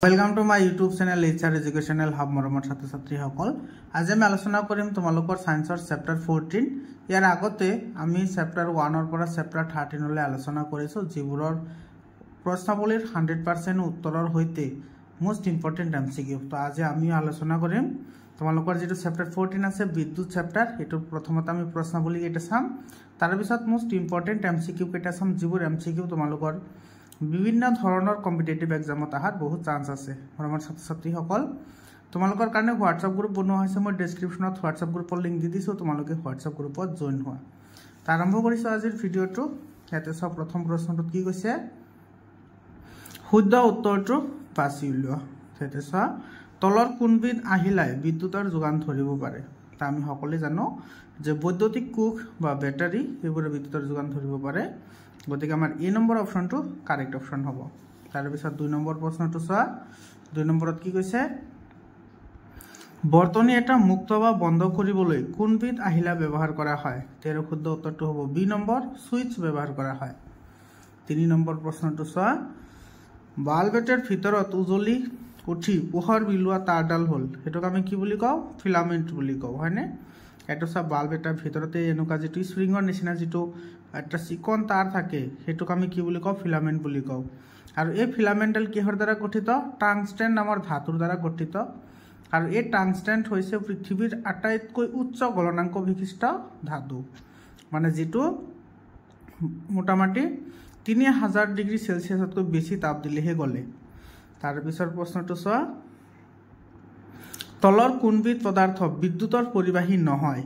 Welcome to my YouTube channel HR educational hub मरमर छात्र छात्री सकल आज मैं आलोचना करिम तुमालोकर साइंसर चैप्टर 14 यार आगते आमी चैप्टर 1 पर चैप्टर 13 ले आलोचना करिसो जिबुरर प्रश्नावलीर 100% उत्तरर होइते मोस्ट इम्पोर्टेंट एमसीक्यू। तो आज आमी आलोचना करिम तुमालोकर जेतु चैप्टर 14 আছে विद्युत चैप्टर एटु प्रथमत आमी प्रश्नावली केटा साम तार पिছত मोस्ट इम्पोर्टेंट एमसीक्यू केटा साम जिबुर एमसीक्यू तुमालोकर विभिन्न धৰণৰ कम्पिटिटिव एग्जामत आहार बहुत चान्स আছে। আমাৰ ছাত্ৰ ছাত্ৰীসকল তোমালোকৰ কাৰণে হোৱাটছআপ গ্ৰুপ বনোৱা হৈছে, মই ডেসক্ৰিপচনত হোৱাটছআপ গ্ৰুপৰ লিংক দি দিছো, তোমালোকে হোৱাটছআপ গ্ৰুপত জয়েন হোৱা। তাৰ আৰম্ভ কৰিছো আজিৰ ভিডিঅটো। ইয়াতে সব প্ৰথম প্ৰশ্নটো কি কৈছে শুদ্ধ উত্তৰটো বাছি উলিওৱা। ইয়াতে সা তলৰ কোনবিধ আহিলাই বিদ্যুতৰ যোগান ধৰিব পাৰে। তা আমি সকলোৱে জানো যে বৈদ্যুতিক কোষ বা ব্যাটাৰী এইবোৰে বিদ্যুতৰ যোগান ধৰিব পাৰে। গতিকে আমাৰ এ নম্বৰ অপশনটো কাৰেক্ট অপশন হ'ব। তাৰ পিছত 2 নম্বৰ প্ৰশ্নটো চোৱা। 2 নম্বৰত কি কৈছে বৰ্তনী এটা মুক্ত বা বন্ধ কৰিবলৈ কোনবিধ আহিলা ব্যৱহাৰ কৰা হয়। তেৰ শুদ্ধ উত্তৰটো হ'ব বি নম্বৰ সুইচ ব্যৱহাৰ কৰা হয়। 3 নম্বৰ প্ৰশ্নটো চোৱা বাল্ব এটাৰ ভিতৰত উজলি উঠি পোহৰ বিলোৱা তাঁৰডাল হ'ল এটোক আমি কি বুলি কওঁ ফিলামেন্ট বুলি কওঁ হয়নে। এটা সব বাল্ব এটাৰ ভিতৰতে এনেকুৱা যেটো স্প্ৰিঙৰ নিচিনা যেটো একটা চিকন তাৰ থাকে সেটোক আমি কি বুলি কওঁ ফিলামেন্ট বুলি কওঁ। আৰু এই ফিলামেন্টডাল কিহৰ দ্বাৰা গঠিত টাংস্টেন নামৰ ধাতুৰ দ্বাৰা গঠিত। আৰু এই টাংস্টেন হৈছে পৃথিৱীৰ আটাইতকৈ উচ্চ গলনাঙ্ক বিশিষ্ট ধাতু, মানে যেটো মোটামুটি 3000 ডিগ্ৰী সেলসিয়াছতকৈ বেছি তাপ দিলেহে গলে। তাৰ পিছৰ প্ৰশ্নটো চোৱা তলৰ কোনবিধ পদাৰ্থ বিদ্যুতৰ পৰিবাহী নহয়।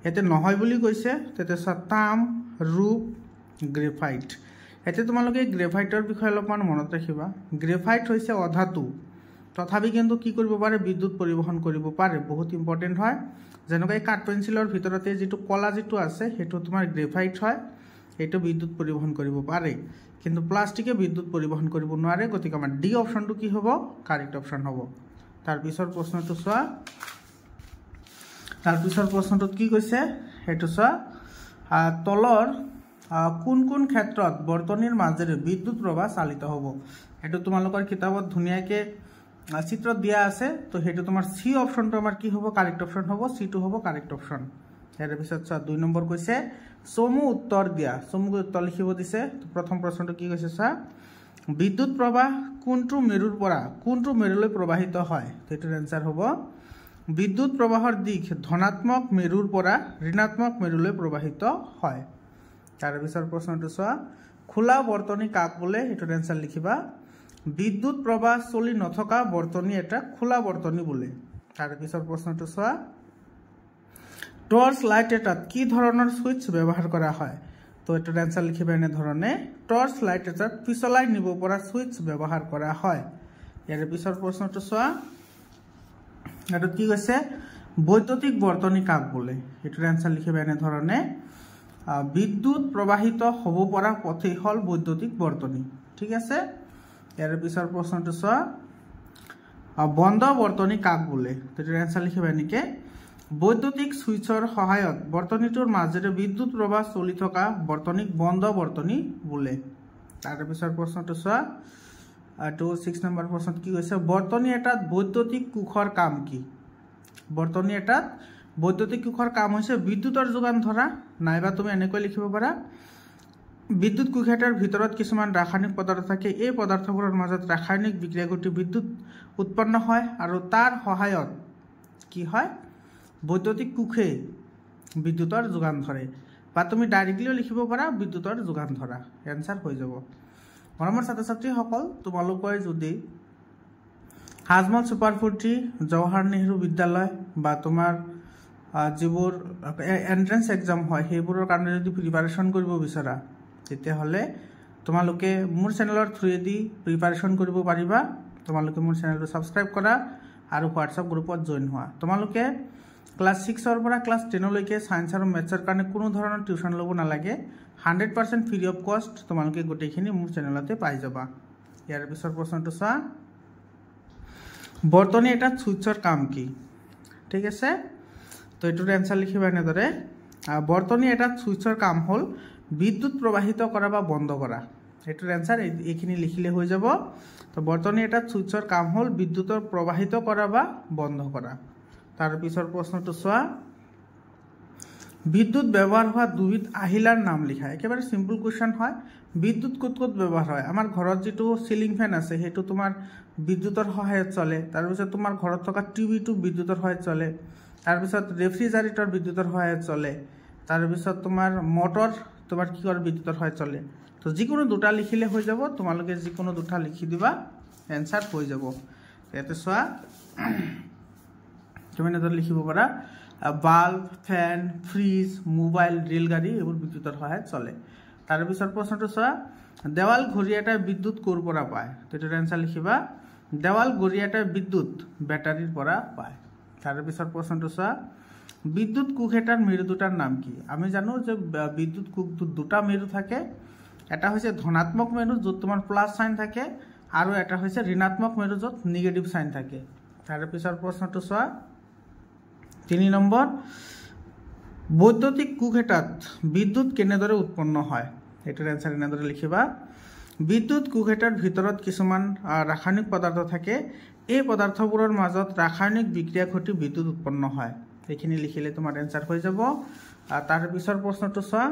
এতে নহয় বুলি কৈছে তেতে তাম ৰূপ গ্ৰেফাইট। এতে তোমালোকে গ্ৰেফাইটৰ বিষয়ে অলপমান মনত ৰাখিবা। গ্ৰেফাইট হৈছে অধাতু তথাপি কিন্তু কি কৰিব পাৰে বিদ্যুৎ পৰিবহন কৰিব পাৰে, বহুত ইম্পৰ্টেন্ট হয়। যেনেকৈ কাঠ পেন্সিলৰ ভিতৰতে যেটো কলা যেটো আছে হেটো তোমাৰ গ্ৰেফাইট হয়, এটো বিদ্যুৎ পৰিবহন কৰিব পাৰে, কিন্তু প্লাষ্টিকে বিদ্যুৎ পৰিবহন কৰিব নোৱাৰে। গতিকে আমাৰ ডি অপশনটো কি হ'ব কাৰেক্ট অপশন হ'ব। তাৰ পিছৰ প্ৰশ্নটো চোৱা। তাৰ পিছৰ প্ৰশ্নটোত কি কৈছে হেটো চোৱা তলৰ কোন কোন ক্ষেত্ৰত বৰ্তনীৰ মাজেৰে বিদ্যুৎ প্ৰবাহ চালিত হ'ব। হেটো তোমালোকৰ কিতাপত ধুনিয়াকে চিত্ৰত দিয়া আছে। তো হেটো তোমাৰ সি অপশনটো আমাৰ কি হ'ব কাৰেক্ট অপশন হ'ব, সি টু হ'ব কাৰেক্ট অপশন। ইয়াৰ পিছত চোৱা 2 নম্বৰ কৈছে চমু উত্তৰ দিয়া। চমুকৈ উত্তৰ লিখিব দিছে। তো প্ৰথম প্ৰশ্নটো কি কৈছে চোৱা বিদ্যুৎ প্ৰবাহ কোনটো মেৰুৰ পৰা কোনটো মেৰুলৈ প্ৰবাহিত হয়। এটোৰ এনসাৰ হ'ব বিদ্যুৎ প্ৰবাহৰ দিশ ধনাত্মক মেৰুৰ পৰা ঋণাত্মক মেৰুলৈ প্ৰবাহিত হয়। তাৰ পিছৰ প্ৰশ্নটো চোৱা খোলা বৰ্তনী কাক বোলে। এটোৰ এনসাৰ লিখিবা বিদ্যুৎ প্ৰবাহ চলি নথকা বৰ্তনী এটা খোলা বৰ্তনী বোলে। তাৰ পিছৰ প্ৰশ্নটো চোৱা টৰ্চ লাইট এটাত কি ধৰণৰ সুইচ ব্যৱহাৰ কৰা হয়। তো এটোৰ এনসাৰ লিখিবা এনে ধৰণে টৰ্চ লাইট এটাত পিছলাই নিব পৰা সুইচ ব্যৱহাৰ কৰা হয়। ইয়াৰ পিছৰ প্ৰশ্নটো চোৱা এটো কি কৈছে বৈদ্যুতিক বৰ্তনী কাক বোলে। এটোৰ এনসাৰ লিখিবা এনে ধৰণে বিদ্যুৎ প্ৰবাহিত হ'ব পৰা পথেই হল বৈদ্যুতিক বৰ্তনী। ঠিক আছে। ইয়াৰ পিছৰ প্ৰশ্নটো চোৱা বন্ধ বৰ্তনী কাক বোলে। এটোৰ এনসাৰ লিখিবা এনেকে বৈদ্যুতিক সুইচৰ সহায়ত বৰ্তনীটোৰ মাজেৰে বিদ্যুৎ প্ৰবাহ চলি থকা বৰ্তনীক বন্ধ বৰ্তনী বোলে। তাৰ পিছৰ প্ৰশ্নটো চোৱা আৰু 6 নম্বৰ প্ৰশ্নত কি কৈছে বৰ্তনী এটাত বৈদ্যুতিক কোষৰ কাম কি। বৰ্তনী এটাত বৈদ্যুতিক কোষৰ কাম হৈছে বিদ্যুতৰ যোগান ধৰা, নাইবা তুমি এনেকৈ লিখিব পাৰা বিদ্যুৎ কোষ এটাৰ ভিতৰত কিছুমান ৰাসায়নিক পদাৰ্থ থাকে, এই পদাৰ্থবোৰৰ মাজত ৰাসায়নিক বিক্ৰিয়া ঘটি বিদ্যুৎ উৎপন্ন হয় আৰু তাৰ সহায়ত কি হয় বৈদ্যুতিক কোষে বিদ্যুতৰ যোগান ধৰে, বা তুমি ডাইৰেক্টলিও লিখিব পাৰা বিদ্যুতৰ যোগান ধৰা। এনসাৰ হৈ যাব। মৰমৰ ছাত্ৰ ছাত্ৰীসকল তোমালোকৰ যদি হাজমল সুপাৰ 40 জৱাহৰ নেহৰু বিদ্যালয় বা তোমাৰ যিবোৰ এন্ট্ৰেন্স এক্সাম হয় সেইবোৰৰ কাৰণে যদি প্ৰিপাৰেচন কৰিব বিচাৰা তেতিয়াহ'লে তোমালোকে মোৰ চেনেলৰ থ্ৰুৱেদি প্ৰিপাৰেচন কৰিব পাৰিবা। তোমালোকে মোৰ চেনেলটো সাবস্ক্ৰাইব কৰা আৰু হোৱাটছআপ গ্ৰুপত জয়েন হোৱা। তোমালোকে ক্লাস 6 পৰা ক্লাস 10 লৈকে সায়েন্স আৰু মেথছৰ কাৰণে কোনো ধৰণৰ টিউশন ল'ব নালাগে। 100% ফ্ৰী অফ কষ্ট তোমালোকে গোটেইখিনি মোৰ চেনেলতে পাই যাবা। ইয়াৰ পিছৰ প্ৰশ্নটো চোৱা বৰ্তনী এটা সুইচৰ কাম কি। ঠিক আছে। তো এটোৰ এনসাৰ লিখিবা এনেদৰে বৰ্তনী এটা সুইচৰ কাম হ'ল বিদ্যুৎ প্ৰবাহিত কৰা বা বন্ধ কৰা। এটাৰ অ্যান্সাৰ এইখিনি লিখিলে হয়ে যাব। তো বৰ্তনী এটা সুইচৰ কাম হল বিদ্যুতৰ প্ৰবাহিত কৰা বা বন্ধ কৰা। তাৰ পিছৰ প্ৰশ্নটো চোৱা, বিদ্যুৎ ব্যবহার হওয়া দুবিধ আহিলার নাম লিখা। একেবারে সিম্পল কোয়েশ্চন হয়। বিদ্যুৎ ক'ত ক'ত ব্যবহার হয়? আমার ঘৰত যেটো সিলিং ফ্যান আছে সেইটো তোমাৰ বিদ্যুতেৰ সহায়ত চলে। তাৰপিছত তোমাৰ ঘৰত থকা টিভিটো বিদ্যুতেৰ সহায়ত চলে। তাৰপিছত ৰেফ্ৰিজাৰেটৰ বিদ্যুতেৰ সহায়ত চলে। তাৰপিছত তোমাৰ মোটর তোমার কি করে বিদ্যুতের সহায়ত চলে। তো যিকোনো দুটা লিখিলে হয়ে যাব। তোমালোকে যিকোনো দুটা লিখি দিবা, এনসার হয়ে যাব। ইয়াতে চোৱা, তুমি এনেদৰে লিখিব পাৰা বাল্ব, ফ্যান, ফ্ৰিজ, মোবাইল, ৰেলগাড়ি এইবোৰ বিদ্যুতেৰ সহায়ত চলে। তাৰ পিছৰ প্ৰশ্নটো চোৱা, দেৱাল ঘড়ী এটা বিদ্যুৎ ক'ৰ পৰা পায়? তো এটাৰ এনসাৰ লিখিবা দেৱাল ঘড়ী এটা বিদ্যুৎ ব্যাটাৰিৰ পৰা পায়। তাৰ পিছৰ প্ৰশ্নটো চোৱা, বিদ্যুৎ কোষ এটার মেরু দুটার নাম কি? আমি জানো যে বিদ্যুৎ কোষ দুটা মেরু থাকে। এটা হচ্ছে ধনাত্মক মেরু য'ত তোমার প্লাস সাইন থাকে, আৰু এটা হচ্ছে ঋণাত্মক মেৰু য'ত নিগেটিভ সাইন থাকে। তাৰ পিছৰ প্ৰশ্নটো চোৱা, 3 নম্বৰ, বৈদ্যুতিক কোষ এটাত বিদ্যুৎ কেনেদৰে উৎপন্ন হয়? এটাৰ এনসাৰ এনেদৰে লিখিবা বিদ্যুৎ কোষ এটাৰ ভিতৰত কিছুমান ৰাসায়নিক পদাৰ্থ থাকে। এই পদাৰ্থবোৰৰ মাজত ৰাসায়নিক বিক্ৰিয়া ঘটি বিদ্যুৎ উৎপন্ন হয়। এইখিনি লিখিলে তোমাৰ এনসাৰ হয়ে যাব। তাৰ পিছৰ প্ৰশ্নটো চোৱা,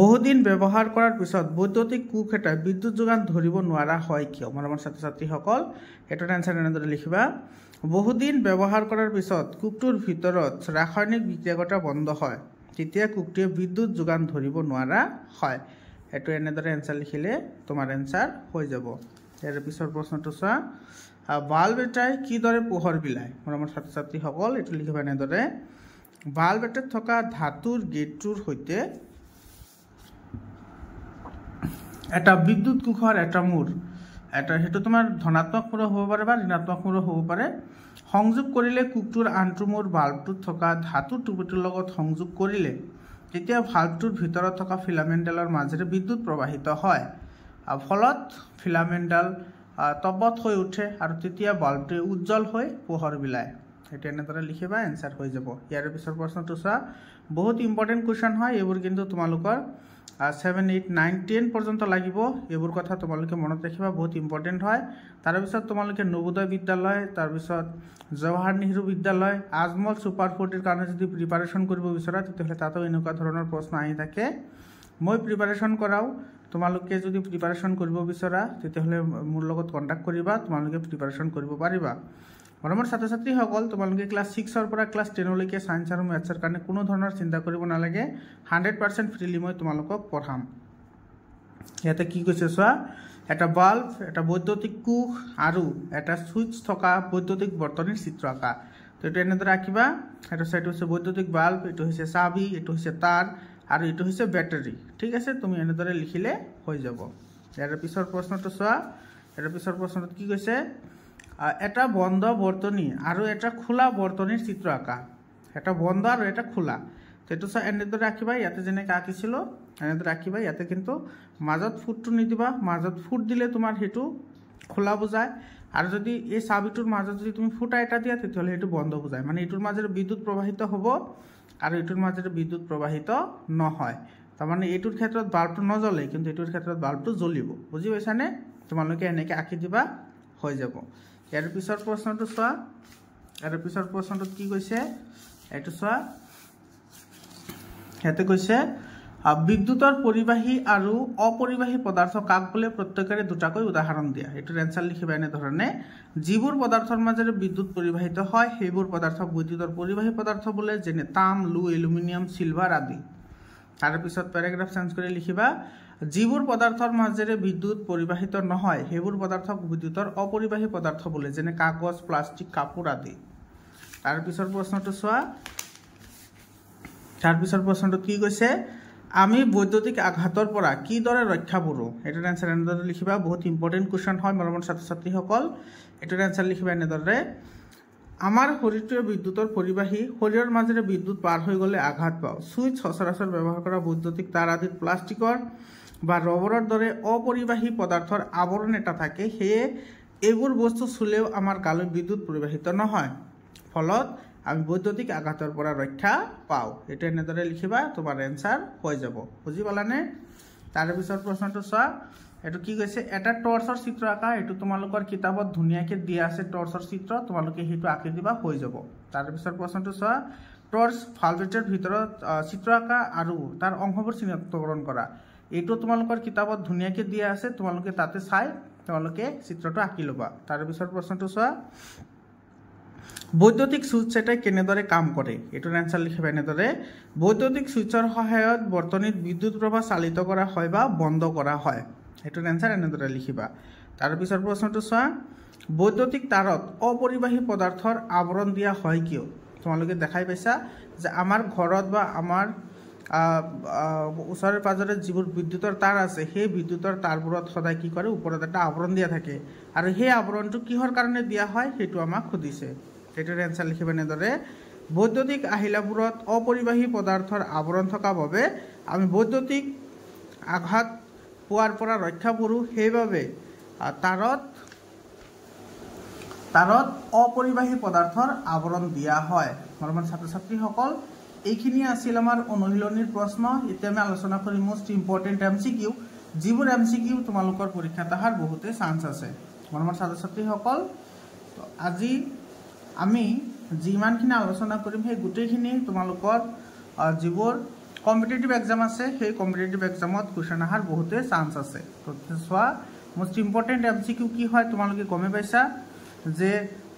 বহুদিন ব্যবহাৰ কৰাৰ পিছত বৈদ্যুতিক কোষ এটা বিদ্যুৎ যোগান ধৰিব নোৱাৰা হয় কিয়? মৰমৰ ছাত্ৰ ছাত্ৰীসকল, এটাৰ এনসাৰ এনেদৰে লিখিবা বহুদিন ব্যবহাৰ কৰাৰ পিছত কোষটোৰ ভিতৰত ৰাসায়নিক বিক্ৰিয়া ঘটা বন্ধ হয়, তেতিয়া কোষটোৱে বিদ্যুৎ যোগান ধৰিব নোৱাৰা হয়। এইটো এনেদৰে এনসাৰ লিখিলে তোমাৰ এনসাৰ হয়ে যাব। ইয়াৰ পিছৰ প্ৰশ্নটো চোৱা, বাল্ব এটাই কিদৰে পোহৰ বিলায়? মৰমৰ ছাত্ৰ ছাত্ৰীসকল, এইটো লিখিবা এনেদৰে বাল্ব এটাত থকা ধাতুৰ গেটটোৰ সৈতে এটা বিদ্যুৎ কোষৰ এটা মূৰ, এটা সেইটো তোমাৰ ধনাত্মক মূৰ হ'ব পাৰে বা ঋণাত্মক মূৰ হ'ব পাৰে, সংযোগ কৰিলে কোষটোৰ আনটো মূৰ বাল্বটোত থকা ধাতুৰ টুকুটোৰ লগত সংযোগ কৰিলে তেতিয়া বাল্বটোৰ ভিতৰত থকা ফিলামেণ্টডালৰ মাজেৰে বিদ্যুৎ প্ৰবাহিত হয়। ফলত ফিলামেণ্টডাল তপত হৈ উঠে আৰু তেতিয়া বাল্বটোৱে উজ্জ্বল হৈ পোহৰ বিলায়। সেইটো এনেদৰে লিখিবা, এনসাৰ হয়ে যাব। ইয়াৰ পিছৰ প্ৰশ্নটো চোৱা, বহুত ইম্পৰ্টেণ্ট কুৱেশ্যন হয়। এইবোৰ কিন্তু তোমালোকৰ 7, 8, 9, 10 পৰ্যন্ত লাগিব। এইবোৰ কথা তোমালোকে মনত ৰাখিবা, বহুত ইম্পৰ্টেণ্ট হয়। তাৰপিছত তোমালোকে নবোদয় বিদ্যালয়, তাৰপিছত জৱাহৰ নেহৰু বিদ্যালয়, আজমল সুপাৰ 40ৰ কাৰণে যদি প্ৰিপাৰেশ্যন কৰিব বিচৰা তেতিয়াহ'লে তাতো এনেকুৱা ধৰণৰ প্ৰশ্ন আহি থাকে। মই প্ৰিপাৰেশ্যন কৰাও। তোমালোকে যদি প্ৰিপাৰেশ্যন কৰিব বিচৰা তেতিয়াহ'লে মোৰ লগত কণ্টেক্ট কৰিবা, তোমালোকে প্ৰিপাৰেশ্যন কৰিব পাৰিবা। মৰমৰ ছাত্ৰ ছাত্ৰীসকল, তোমালোকে ক্লাছ 6ৰ পৰা ক্লাছ 10লৈকে সায়েন্স আৰু মেথছৰ কাৰণে কোনো ধৰণৰ চিন্তা কৰিব নালাগে। 100% ফ্ৰীলি মই তোমালোকক পঢ়াম। ইয়াতে কি কৈছে চোৱা, এটা বাল্ব, এটা বৈদ্যুতিক কোষ আৰু এটা সুইচ থকা বৈদ্যুতিক বৰ্তনীৰ চিত্ৰ আঁকা। তো এইটো এনেদৰে আঁকিবা। এইটো হৈছে বৈদ্যুতিক বাল্ব, এইটো হৈছে চাবি, এইটো হৈছে তার, আৰু এইটো হৈছে বেটাৰী। ঠিক আছে, তুমি এনেদৰে লিখিলে হৈ যাব। ইয়াৰ পিছৰ প্ৰশ্নটো চোৱা, ইয়াৰ পিছৰ প্ৰশ্নটোত কি কৈছে, এটা বন্ধ বৰ্তনী আৰু এটা খোলা বৰ্তনীৰ চিত্ৰ আঁকা। এটা বন্ধ আৰু এটা খোলা। তো এইটো চোৱা, এনেদৰে আঁকিবা। ইয়াতে যেনেকৈ আঁকিছিলোঁ এনেদৰে আঁকিবা। ইয়াতে কিন্তু মাজত ফুটটো নিদিবা। মাজত ফুট দিলে তোমাৰ সেইটো খোলা বুজায়, আৰু যদি এই চাবিটোৰ মাজত যদি তুমি ফুটা এটা দিয়া তেতিয়াহ'লে সেইটো বন্ধ বুজায়। মানে এইটোৰ মাজেৰে বিদ্যুৎ প্ৰবাহিত হ'ব আৰু এইটোৰ মাজেৰে বিদ্যুৎ প্ৰবাহিত নহয়। তাৰমানে এইটোৰ ক্ষেত্ৰত বাল্বটো নজ্বলে, কিন্তু এইটোৰ ক্ষেত্ৰত বাল্বটো জ্বলিব। বুজি পাইছানে? তোমালোকে এনেকৈ আঁকি দিবা, হৈ যাব। ইয়াৰ পিছৰ প্ৰশ্নটো চোৱা, ইয়াৰ পিছৰ প্ৰশ্নটোত কি কৈছে এইটো চোৱা। ইয়াতে কৈছে বিদ্যুতৰ পৰিবাহী আৰু অপৰিবাহী পদাৰ্থ কাক বোলে? প্ৰত্যেকৰে দুটাকৈ উদাহৰণ দিয়া। এইটোৰ এনসাৰ লিখিবা এনেধৰণে, যিবোৰ পদাৰ্থৰ মাজেৰে বিদ্যুৎ পৰিবাহিত হয় সেইবোৰ পদাৰ্থক বিদ্যুতৰ পৰিবাহী পদাৰ্থ বোলে, যেনে তাম, লো, এলুমিনিয়াম, চিলভাৰ আদি। তাৰপিছত পেৰাগ্ৰাফ চেঞ্জ কৰি লিখিবা, যিবোৰ পদাৰ্থৰ মাজেৰে বিদ্যুৎ পৰিবাহিত নহয় সেইবোৰ পদাৰ্থক বিদ্যুতৰ অপৰিবাহী পদাৰ্থ বোলে, যেনে কাগজ, প্লাষ্টিক, কাপোৰ আদি। তাৰপিছৰ প্ৰশ্নটো চোৱা, তাৰপিছৰ প্ৰশ্নটোত কি কৈছে, আমি বৈদ্যুতিক আঘাতৰ পৰা কিদৰে ৰক্ষা পৰোঁ? এইটোৰ এনসাৰ এনেদৰে লিখিবা। বহুত ইম্পৰ্টেণ্ট কুৱেশ্যন হয় মৰমৰ ছাত্ৰ ছাত্ৰীসকল। এইটোৰ এনসাৰ লিখিবা এনেদৰে, আমাৰ শৰীৰটোৱে বিদ্যুতৰ পৰিবাহী, শৰীৰৰ মাজেৰে বিদ্যুৎ পাৰ হৈ গ'লে আঘাত পাওঁ। সুইচ, সচৰাচৰ ব্যৱহাৰ কৰা বৈদ্যুতিক তাৰ আদিত প্লাষ্টিকৰ বা ৰবৰৰ দৰে অপৰিবাহী পদাৰ্থৰ আৱৰণ এটা থাকে, সেয়ে এইবোৰ বস্তু চুলেও আমাৰ গালৈ বিদ্যুৎ পৰিবাহিত নহয়, ফলত আমি বৈদ্যুতিক আঘাতৰ পৰা ৰক্ষা পাওঁ। এইটো এনেদৰে লিখিবা, তোমাৰ এনসাৰ হৈ যাব। বুজি পালানে? তাৰে পিছৰ প্ৰশ্নটো চোৱা এটো কি কৈছে এটা টৰ্চৰ চিত্ৰ আঁকা এটো তোমালোকৰ কিতাপত ধুনিয়াকে দিয়া আছে টৰ্চৰ চিত্ৰ তোমালোকে হেতু আঁকি দিবা হৈ যাব তাৰে পিছৰ প্ৰশ্নটো চোৱা টৰ্চ ভালভেটৰ ভিতৰত চিত্ৰ আঁকা আৰু তাৰ অংশবোৰ চিনাক্তকৰণ কৰা এটো তোমালোকৰ কিতাপত ধুনিয়াকে দিয়া আছে তোমালোকে তাতে চাই তোমালোকে চিত্ৰটো আঁকি লবা তাৰে পিছৰ প্ৰশ্নটো চোৱা বৈদ্যুতিক সুইচ এটাই কেনেদৰে কাম কৰে এটোৰ আনসাৰ লিখিবা এনেদৰে বৈদ্যুতিক সুইচৰ সহায়ত বৰ্তনীত বিদ্যুৎ প্ৰবাহ চালিত কৰা হয় বা বন্ধ কৰা হয় এটোৰ আনসাৰ এনেদৰে লিখিবা তাৰ পিছৰ প্ৰশ্নটো চোৱা বৈদ্যুতিক তাৰত অপৰিবাহী পদাৰ্থৰ আৱৰণ দিয়া হয় কিয় তোমালোকে দেখাই পাইছা যে আমাৰ ঘৰত বা আমাৰ ওচৰে পাজৰে যিবোৰ বিদ্যুতৰ তাৰ আছে সেই বিদ্যুতৰ তাৰবোৰত সদায় কি কৰে ওপৰত এটা আৱৰণ দিয়া থাকে আৰু সেই আৱৰণটো কিহৰ কাৰণে দিয়া হয় হেতু আমাক খুদিছে এটোৰ আনসাৰ লিখিবা এনেদৰে বৈদ্যুতিক আহিলাবোৰত অপৰিবাহী পদাৰ্থৰ আৱৰণ থকা বাবে আমি বৈদ্যুতিক আঘাত পোৱাৰ পৰা ৰক্ষা পৰো সেইভাবে তাৰত অপৰিবাহী পদাৰ্থৰ আৱৰণ দিয়া হয় মৰমৰ ছাত্ৰ ছাত্ৰীসকল এইখিনি আছিল আমাৰ অনুশীলনীৰ প্ৰশ্ন এতিয়া আমি আলোচনা কৰিম মোস্ট ইম্পৰ্টেন্ট এমসিকিউ যিবোৰ এমসিকিউ তোমালোকৰ পৰীক্ষাত আহাৰ বহুতে চান্স আছে মৰমৰ ছাত্ৰ ছাত্ৰীসকল তো আজি আমি যিমানখিনি আলোচনা কৰিম সেই গুটেইখিনি তোমালোকৰ যিবোৰ কম্পিটিটিভ এক্সাম আছে সেই কম্পিটিটিভ এক্সামত কোৱেশ্চন আহাৰ বহুতে চান্স আছে তো সোৱা মোস্ট ইম্পৰ্টেন্ট এমসিকিউ কি হয় তোমালোকে গমে পাইছা যে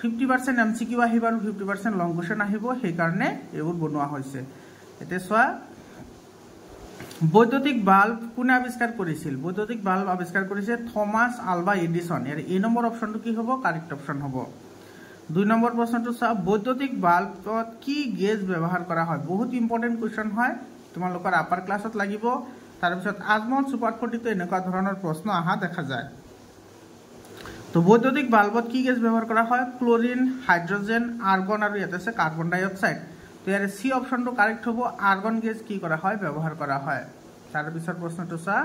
50% এমসিকিউ আহিব আৰু 50% লং কোৱেশ্চন আহিব সেই কাৰণে এবোৰ বনোৱা হৈছে এতে সোৱা বৈদ্যুতিক বাল্ব কোনে আৱিষ্কাৰ কৰিছিল বৈদ্যুতিক বাল্ব আৱিষ্কাৰ কৰিছে থমাস আলভা এডিসন এৰ এ নম্বৰ অপশনটো কি হ'ব কাৰেক্ট অপশন হ'ব 2 নম্বৰ প্ৰশ্নটো চা বৈদ্যুতিক বাল্বত কি গেজ ব্যৱহাৰ কৰা হয় বহুত ইম্পৰ্টেন্ট কোৱেশ্চন হয় তোমালোকৰ আপাৰ ক্লাছত লাগিব তাৰ পিছত আজমল সুপাৰ 40 তে এনেকুৱা ধৰণৰ প্ৰশ্ন আহা দেখা যায় তো বৈদ্যুতিক বাল্বত কি গেজ ব্যৱহাৰ কৰা হয় ক্লোৰিন হাইড্ৰোজেন আৰ্গন আৰু ইয়াতে আছে কাৰ্বন ডাই অক্সাইড তো ইয়াৰ সি অপশনটো কাৰেক্ট হ'ব আৰ্গন গেজ কি কৰা হয় ব্যৱহাৰ কৰা হয় তাৰ পিছৰ প্ৰশ্নটো চা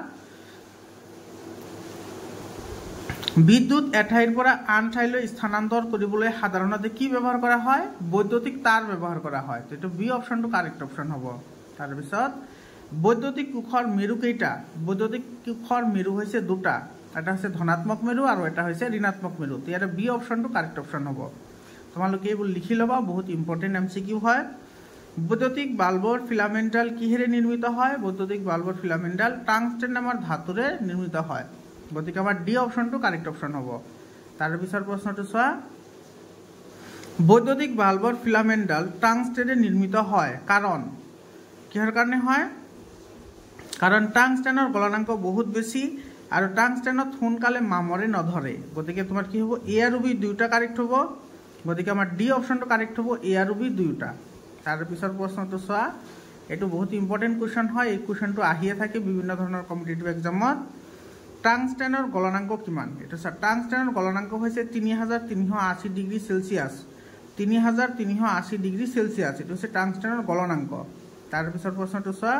বিদ্যুৎ এঠাইৰ পৰা আন ঠাইলৈ স্থানান্তৰ কৰিবলৈ সাধাৰণতে কি ব্যৱহাৰ কৰা হয় বৈদ্যুতিক তাৰ ব্যৱহাৰ কৰা হয় তো এটো বি অপশনটো কাৰেক্ট অপশন হ'ব তাৰ পিছত বৈদ্যুতিক কোষৰ মেৰু কেইটা বৈদ্যুতিক কোষৰ মেৰু হৈছে দুটা এটা হৈছে ধনাত্মক মেৰু আৰু এটা হৈছে ঋণাত্মক মেৰু তো ইয়াৰ বি অপশনটো কাৰেক্ট অপশন হ'ব তোমালোকে এইবোৰ লিখি লবা বহুত ইম্পৰ্টেন্ট এমসিকিউ হয় বৈদ্যুতিক বাল্বৰ ফিলামেন্টাল কিহেৰে নিৰ্মিত হয় বৈদ্যুতিক বাল্বৰ ফিলামেন্টাল টাংস্টেন নামৰ ধাতুৰে নিৰ্মিত হয় গতিকে আমাৰ ডি অপশনটো কাৰেক্ট অপশন হ'ব তাৰ পিছৰ প্ৰশ্নটো চোৱা বৈদ্যুতিক বাল্বৰ ফিলামেন্টাল টাংস্টেনে নিৰ্মিত হয় কাৰণ কিহৰ কাৰণে হয় কাৰণ টাংস্টেনৰ গলনাঙ্ক বহুত বেছি আৰু টাংস্টেনত সোনকালে মামৰে নধৰে গতিকে তোমাৰ কি হ'ব এ আৰু বি দুইটা কাৰেক্ট হ'ব গতিকে আমাৰ ডি অপশনটো কাৰেক্ট হ'ব এ আৰু বি দুইটা তাৰ পিছৰ প্ৰশ্নটো চোৱা এটো বহুত ইম্পৰ্টেন্ট কোৱেশ্চন হয় এই কোৱেশ্চনটো আহিয়ে থাকে বিভিন্ন ধৰণৰ কম্পিটিটিভ এক্সামত টাংস্টেনৰ গলনাঙ্ক কিমান এটা স্যাৰ টাংস্টেনৰ গলনাঙ্ক হৈছে 3380 ডিগ্ৰী সেলসিয়াস 3380 ডিগ্ৰী সেলসিয়াস এটো হৈছে টাংস্টেনৰ গলনাঙ্ক তাৰ পিছৰ প্ৰশ্নটো চোৱা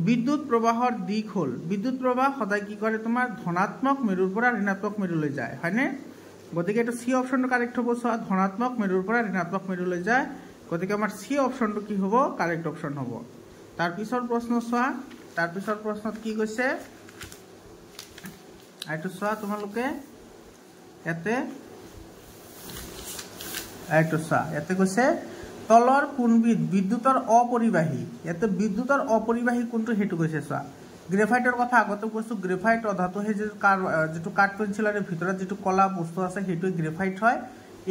বিদ্যুৎ প্ৰবাহৰ দিক হল বিদ্যুৎ প্ৰবাহ সদায় কি কৰে তোমাৰ ধনাত্মক মেৰুৰ পৰা ঋণাত্মক মেৰুলৈ যায় হয়নে গতিকে এটো সি অপশনটো কাৰেক্ট হ'ব চোৱা ধনাত্মক মেৰুৰ পৰা ঋণাত্মক মেৰুলৈ যায় গতিকে আমাৰ সি অপশনটো কি হ'ব কাৰেক্ট অপশন হ'ব তাৰ পিছৰ প্ৰশ্ন চোৱা তাৰ পিছৰ প্ৰশ্নত কি কৈছে আইটো চোৱা তোমালোকে এতে কৈছে তলৰ কোনবিধ বিদ্যুতৰ অপৰিবাহী এতে বিদ্যুতৰ অপৰিবাহী কোনটো হেতু কৈছে চোৱা গ্ৰেফাইটৰ কথা আগতে কৈছো গ্ৰেফাইট অধাতু হে যেটো কাট পেন্সিলৰে ভিতৰত যেটো কলা বস্তু আছে হেতু গ্ৰেফাইট হয়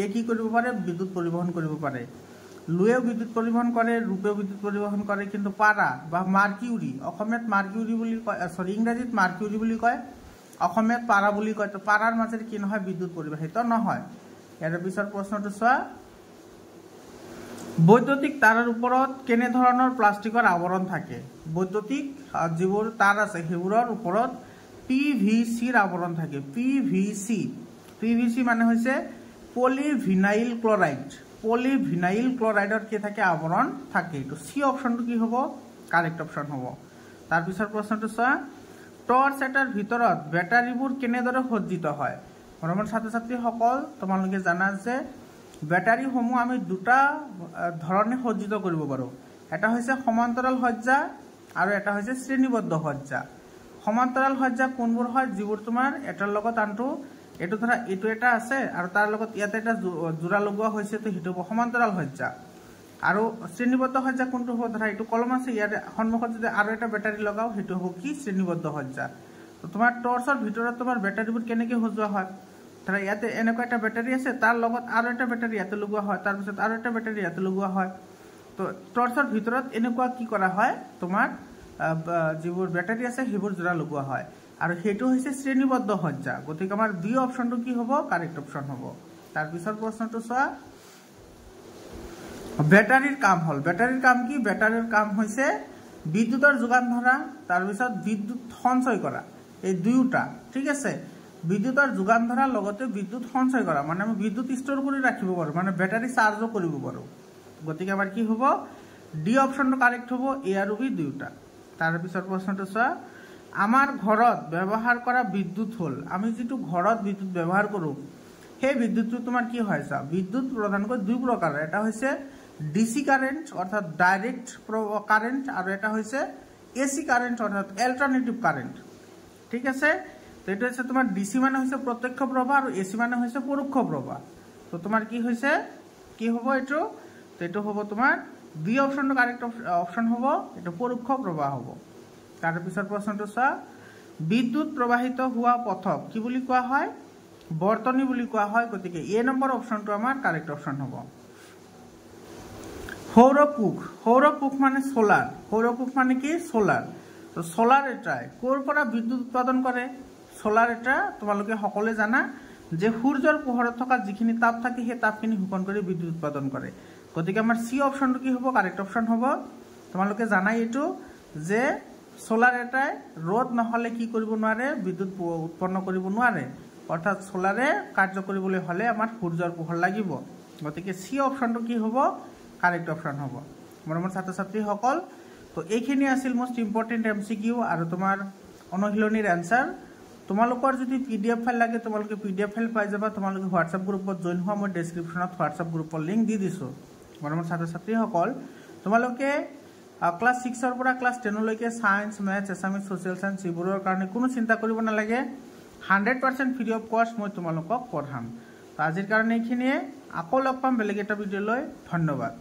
এ কি কৰিব পাৰে বিদ্যুৎ পৰিবহন কৰিব পাৰে লুয়েও বিদ্যুৎ পৰিবহন কৰে ৰূপেও বিদ্যুৎ পৰিবহন কৰে কিন্তু পাৰা বা মাৰ্কিউৰি অসমত মাৰ্কিউৰি বুলি কয় সৰি ইংৰাজীত মাৰ্কিউৰি বুলি কয় অসমত পাৰা বুলি কয় তো পাৰাৰ মাজেৰে কি নহয় বিদ্যুৎ পৰিবাহিত নহয় ইয়াৰ পিছৰ প্ৰশ্নটো চোৱা বৈদ্যুতিক তাৰৰ ওপৰত কেনে ধৰণৰ প্লাষ্টিকৰ আৱৰণ থাকে বৈদ্যুতিক যিবোৰ তাৰ আছে হেবোৰৰ ওপৰত পিভিসিৰ আৱৰণ থাকে পিভিসি মানে হৈছে পলিভিনাইল ক্লোৰাইডৰ কি থাকে আৱৰণ থাকে তো সি অপশনটো কি হ'ব কাৰেক্ট অপশন হ'ব তাৰ পিছৰ প্ৰশ্নটো চোৱা টৰ্চ এটাৰ ভিতৰত ব্যাটাৰীবোৰ কেনেদৰে সজ্জিত হয় মৰমৰ ছাত্ৰ ছাত্ৰীসকল তোমালোকে জানা যে ব্যাটাৰী সমূহ আমি দুটা ধৰণে সজ্জিত কৰিব পাৰো এটা হৈছে সমান্তৰাল সজ্জা আৰু এটা হৈছে শ্ৰেণীবদ্ধ সজ্জা সমান্তৰাল সজ্জা কোনবোৰ হয় যিবোৰ তোমাৰ এটাৰ লগত আনটো এইটো ধৰা এইটো এটা আছে আৰু তাৰ লগত ইয়াতে এটা জোৰা লগোৱা হৈছে তো সেইটো সমান্তৰাল সজ্জা আৰু শ্ৰেণীবদ্ধ সজ্জা কোনটো হ'ব ধৰা এইটো কলম আছে ইয়াৰ সন্মুখত যদি আৰু এটা বেটাৰী লগাও সেইটো হ'ব কি শ্ৰেণীবদ্ধ সজ্জা তো তোমাৰ টৰ্চৰ ভিতৰত তোমাৰ বেটাৰীবোৰ কেনেকৈ সজোৱা হয় ধৰা ইয়াতে এনেকুৱা এটা বেটাৰী আছে তাৰ লগত আৰু এটা বেটাৰী ইয়াতে লগোৱা হয় তাৰপিছত আৰু এটা বেটাৰী ইয়াতে লগোৱা হয় তো টৰ্চৰ ভিতৰত এনেকুৱা কি কৰা হয় তোমাৰ যিবোৰ বেটাৰী আছে সেইবোৰ জোৰা লগোৱা হয় আৰু সেইটো হৈছে শ্ৰেণীবদ্ধ সজ্জা গতিকে আমাৰ বি অপশ্যনটো কি হ'ব কাৰেক্ট অপশ্যন হ'ব তাৰপিছত প্ৰশ্নটো চোৱা বেটাৰীৰ কাম হ'ল বেটাৰীৰ কাম কি বেটাৰীৰ কাম হৈছে বিদ্যুতৰ যোগান ধৰা তাৰপিছত বিদ্যুৎ সঞ্চয় কৰা এই দুয়োটা ঠিক আছে বিদ্যুতৰ যোগান ধৰা লগতে বিদ্যুৎ সঞ্চয় কৰা মানে আমি বিদ্যুৎ ষ্ট'ৰ কৰি ৰাখিব পাৰোঁ মানে বেটাৰী চাৰ্জো কৰিব পাৰোঁ গতিকে আমাৰ কি হ'ব ডি অপশ্যনটো কাৰেক্ট হ'ব এ আৰু বি দুয়োটা তাৰপিছত প্ৰশ্নটো চোৱা আমাৰ ঘৰত ব্যৱহাৰ কৰা বিদ্যুৎ হ'ল আমি যিটো ঘৰত বিদ্যুৎ ব্যৱহাৰ কৰোঁ সেই বিদ্যুৎটো তোমাৰ কি হয় চা বিদ্যুৎ প্ৰধানকৈ দুই প্ৰকাৰৰ এটা হৈছে ডিসি কারেন্ট অর্থাৎ ডাইরেক্ট কারেন্ট আর এটা হচ্ছে এসি কারেন্ট অর্থাৎ অল্টারনেটিভ কারেন্ট ঠিক আছে তো এটা হচ্ছে তোমার ডিসি মানে হচ্ছে প্রত্যক্ষ প্রবাহ আর এসি মানে হচ্ছে পরোক্ষ প্রবাহ তো তোমার কি হয়েছে কি হবো এটা তো এটা হবো তোমার বি অপশনটা কারেক্ট অপশন হবো এটা পরোক্ষ প্রবাহ হবো তার পিছৰ প্ৰশ্নটো চা বিদ্যুৎ প্ৰবাহিত হওয়া পথক কি বুলি কোৱা হয় বৰ্তনী বুলি কোৱা হয় গতিকে এ নম্বৰ অপশনটো আমাৰ কাৰেক্ট অপশন হবো সৌৰপুখ মানে কি সোলাৰ তো সোলাৰ এটাই কোৰ পৰা বিদ্যুৎ উৎপাদন কৰে সোলাৰ এটা তোমালোকে সকলে জানা যে সূৰ্যৰ পোহৰত থকা যিখিনি তাপ থাকে সেই তাপখিনি শোষণ কৰি বিদ্যুৎ উৎপাদন কৰে গতিকে আমাৰ সি অপশনটো কি হ'ব কাৰেক্ট অপশন হ'ব তোমালোকে জানাই এইটো যে সোলাৰ এটাই ৰ'দ নহলে কি কৰিব নোৱাৰে বিদ্যুৎ উৎপন্ন কৰিব নোৱাৰে অৰ্থাৎ সোলাৰে কাৰ্য কৰিবলৈ হলে আমাৰ সূৰ্যৰ পোহৰ লাগিব গতিকে সি অপশনটো কি হ'ব কাৰেক্ট অপশন হব মৰমৰ ছাত্ৰ ছাত্ৰীসকল তো এইখিনি আছিল মোস্ট ইম্পৰ্টেন্ট এমসিকিউ আৰু তোমাৰ অনুশীলনীৰ এনসাৰ তোমালোকৰ যদি পিডিএফ ফাইল লাগে তোমালোকে পিডিএফ ফাইল পাই যাবা তোমালোকে হোৱাটছআপ গ্ৰুপত জয়েন হোৱা মই ডেসক্ৰিপশনত হোৱাটছআপ গ্ৰুপৰ লিংক দি দিছো মৰমৰ ছাত্ৰ ছাত্ৰীসকল তোমালোকে ক্লাস 6 ৰ পৰা ক্লাস 10 লৈকে science maths Assamese social science ইবোৰৰ কাৰণে কোনো চিন্তা কৰিব নালাগে 100% ফ্ৰী অফ কষ্ট মই তোমালোকক পঢ়াম তো আজিৰ কাৰণে এইখিনিয়ে আকৌ লগ পাম বেলেগ এটা ভিডিঅ লৈ ধন্যবাদ